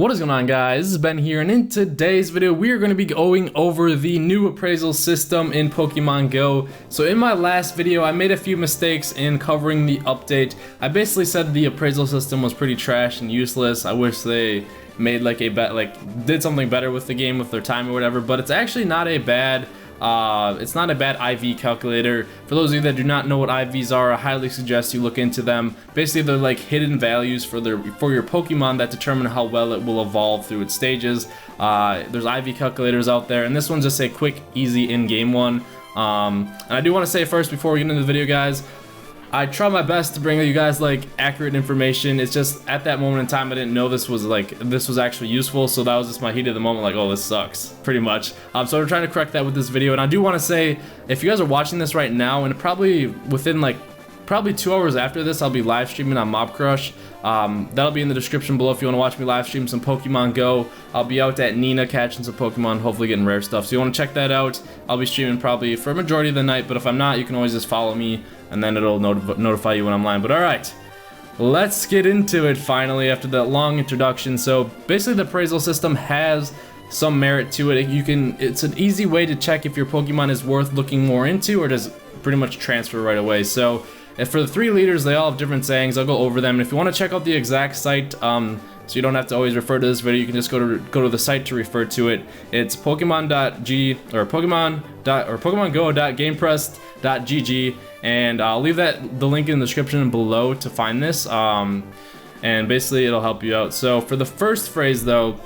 What is going on, guys? This is Ben here, and in today's video we are going to be going over the new appraisal system in Pokemon Go. So in my last video I made a few mistakes in covering the update. I basically said the appraisal system was pretty trash and useless. I wish they made did something better with the game with their time or whatever, but it's actually not a bad IV calculator. For those of you that do not know what IVs are, I highly suggest you look into them. Basically, they're like hidden values for your Pokemon that determine how well it will evolve through its stages. There's IV calculators out there, and this one's just a quick, easy in-game one. And I do want to say first, before we get into the video, guys, I try my best to bring you guys like accurate information. It's just at that moment in time I didn't know this was actually useful, so that was just my heat of the moment, like, oh, this sucks, pretty much. So we're trying to correct that with this video. And I do want to say, if you guys are watching this right now, and probably within probably 2 hours after this, I'll be live streaming on Mob Crush. That'll be in the description below if you want to watch me live stream some Pokemon Go. I'll be out at Nina catching some Pokemon, hopefully getting rare stuff. So you want to check that out. I'll be streaming probably for a majority of the night, but if I'm not, you can always just follow me, and then it'll notify you when I'm live. But alright, let's get into it finally after that long introduction. So basically the appraisal system has some merit to it. It's an easy way to check if your Pokemon is worth looking more into, or does pretty much transfer right away. So for the 3 leaders, they all have different sayings. I'll go over them. And if you want to check out the exact site, so you don't have to always refer to this video, you can just go to the site to refer to it. It's PokemonGo.gamepress.gg, and I'll leave the link in the description below to find this. And basically it'll help you out. So for the first phrase though,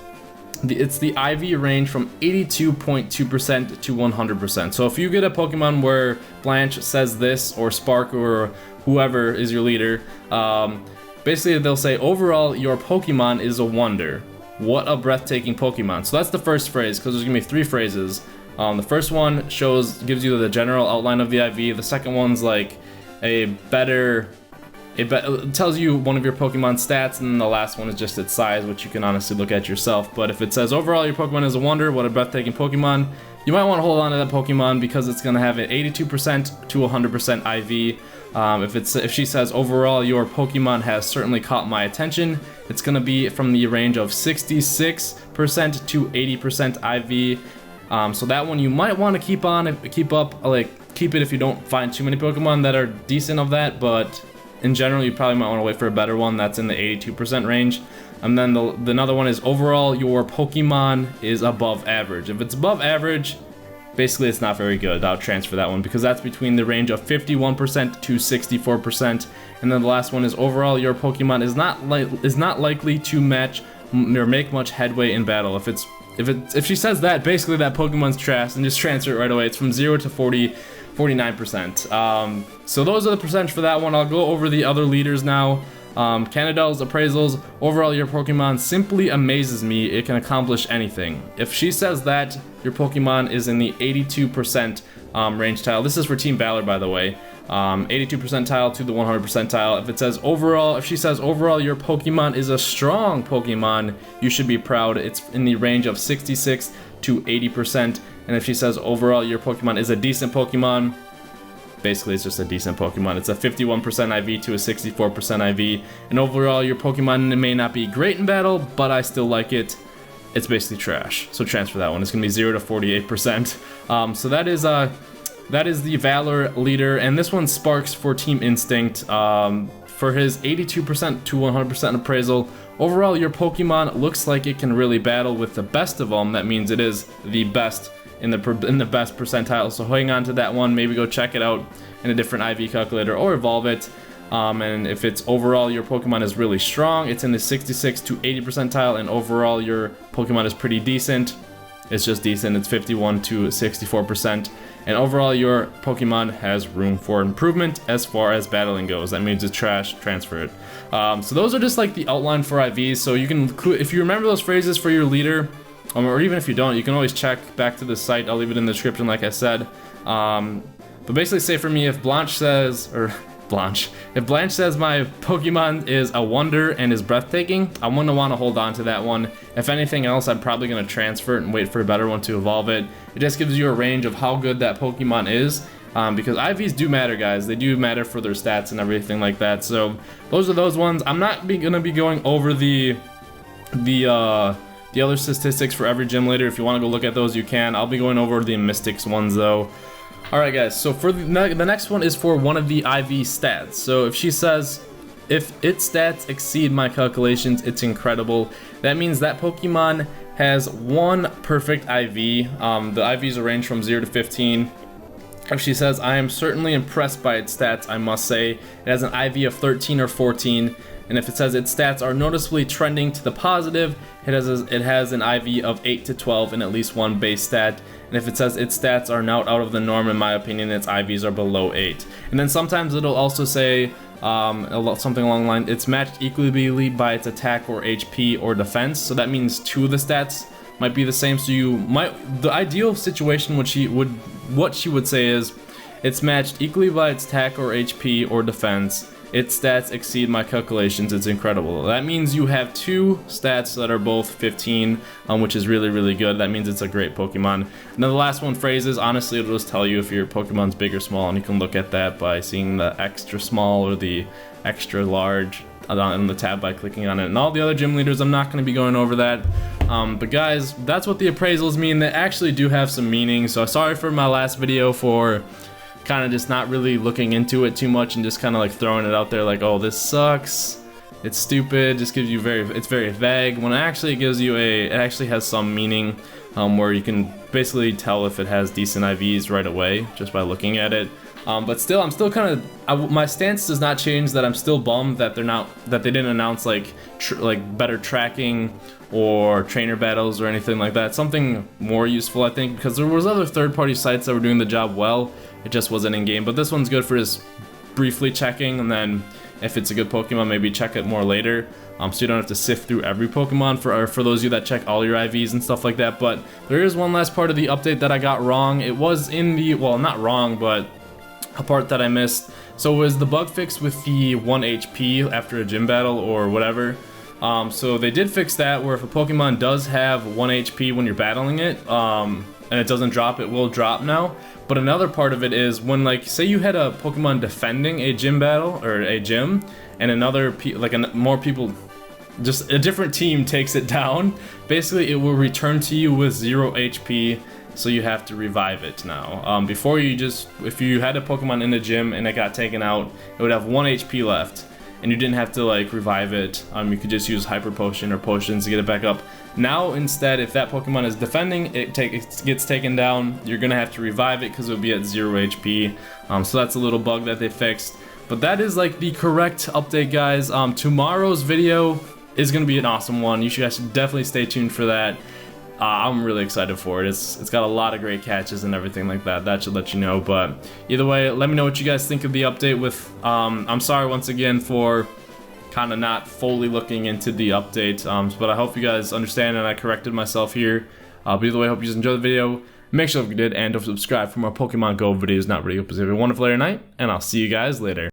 it's the IV range from 82.2% to 100%. So if you get a Pokemon where Blanche says this, or Spark, or whoever is your leader, basically they'll say, overall, your Pokemon is a wonder. What a breathtaking Pokemon. So that's the first phrase, because there's gonna be 3 phrases. The first one gives you the general outline of the IV. The second one's like it tells you one of your Pokemon stats, and then the last one is just its size, which you can honestly look at yourself. But if it says overall your Pokemon is a wonder, what a breathtaking Pokemon, you might want to hold on to that Pokemon because it's going to have an 82% to 100% IV. If she says overall your Pokemon has certainly caught my attention, it's going to be from the range of 66% to 80% IV. So that one you might want to keep it if you don't find too many Pokemon that are decent of that, but in general, you probably might want to wait for a better one that's in the 82% range. And then another one is overall your Pokemon is above average. If it's above average, basically it's not very good. I'll transfer that one because that's between the range of 51% to 64%. And then the last one is overall your Pokemon is not likely to match or make much headway in battle. If she says that, basically that Pokemon's trash, and just transfer it right away. It's from 0 to 49%. So those are the percentage for that one. I'll go over the other leaders now. Canadel's appraisals. Overall, your Pokemon simply amazes me. It can accomplish anything. If she says that, your Pokemon is in the 82% range tile. This is for Team Valor, by the way. 82 percentile to the 100 percentile. If she says overall your Pokemon is a strong Pokemon, you should be proud. It's in the range of 66 to 80%. And if she says overall your Pokemon is a decent Pokemon, basically it's just a decent Pokemon. It's a 51% IV to a 64% IV. And overall your Pokemon may not be great in battle, but I still like it. It's basically trash. So transfer that one. It's gonna be 0 to 48%. So that is the Valor leader, and this one Sparks for Team Instinct. For his 82% to 100% appraisal, overall your Pokemon looks like it can really battle with the best of them. That means it is the best in the best percentile. So hang on to that one. Maybe go check it out in a different IV calculator or evolve it. And if it's overall your Pokemon is really strong, it's in the 66 to 80 percentile, and overall your Pokemon is pretty decent. It's just decent. It's 51 to 64%. And overall, your Pokemon has room for improvement as far as battling goes. That means it's trash, transfer it. So those are just like the outline for IVs. So you can, if you remember those phrases for your leader, or even if you don't, you can always check back to the site. I'll leave it in the description, like I said. But basically, say for me, if Blanche says my Pokemon is a wonder and is breathtaking, I'm gonna want to hold on to that one. If anything else, I'm probably gonna transfer it and wait for a better one to evolve it. It just gives you a range of how good that Pokemon is, because IVs do matter, guys. They do matter for their stats and everything like that. So those are those ones. I'm not gonna be going over the the other statistics for every gym later. If you want to go look at those, you can. I'll be going over the Mystics ones though. Alright guys, so for the next one is for one of the IV stats. So if she says, if its stats exceed my calculations, it's incredible. That means that Pokemon has one perfect IV. The IVs range from 0 to 15. If she says, I am certainly impressed by its stats, I must say. It has an IV of 13 or 14. And if it says its stats are noticeably trending to the positive, it has an IV of 8 to 12 and at least one base stat. And if it says its stats are now out of the norm, in my opinion, its IVs are below 8. And then sometimes it'll also say something along the line, it's matched equally by its attack or HP or defense. So that means two of the stats might be the same. So you might, the ideal situation what she would say is, it's matched equally by its attack or HP or defense. Its stats exceed my calculations, it's incredible. That means you have two stats that are both 15, which is really, really good. That means it's a great Pokemon. And then the last one, phrases, honestly it'll just tell you if your Pokemon's big or small, and you can look at that by seeing the extra small or the extra large on the tab by clicking on it. And all the other gym leaders, I'm not going to be going over that. But guys, that's what the appraisals mean. They actually do have some meaning, so sorry for my last video for kind of just not really looking into it too much and just kind of like throwing it out there like, oh, this sucks, it's stupid, just gives you it's very vague, when it actually gives you it actually has some meaning, where you can basically tell if it has decent IVs right away just by looking at it. But still, I'm still kind of, my stance does not change that I'm still bummed that they didn't announce like better tracking or trainer battles or anything like that. Something more useful, I think, because there was other third-party sites that were doing the job well. It just wasn't in game. But this one's good for just briefly checking, and then if it's a good Pokemon, maybe check it more later. So you don't have to sift through every Pokemon for those of you that check all your IVs and stuff like that. But there is one last part of the update that I got wrong. It was in the, well, not wrong, but a part that I missed. So it was the bug fix with the 1 HP after a gym battle or whatever. So they did fix that, where if a Pokemon does have 1 HP when you're battling it, and it doesn't drop, it will drop now. But another part of it is when, like, say you had a Pokemon defending a gym battle or a gym, and more people, just a different team takes it down, basically it will return to you with 0 HP. So you have to revive it now. Before if you had a Pokemon in the gym and it got taken out, it would have 1 HP left, and you didn't have to like revive it. You could just use Hyper Potion or potions to get it back up. Now instead, if that Pokemon is defending, it gets taken down, you're gonna have to revive it because it'll be at 0 HP. So that's a little bug that they fixed. But that is like the correct update, guys. Tomorrow's video is gonna be an awesome one. You guys should definitely stay tuned for that. I'm really excited for it. It's got a lot of great catches and everything like that. That should let you know. But either way, let me know what you guys think of the update. I'm sorry once again for kind of not fully looking into the update, but I hope you guys understand and I corrected myself here. But either way, I hope you guys enjoyed the video. Make sure if you did, and don't subscribe for more Pokemon Go videos. Not really. Hope you have a wonderful day or night, and I'll see you guys later.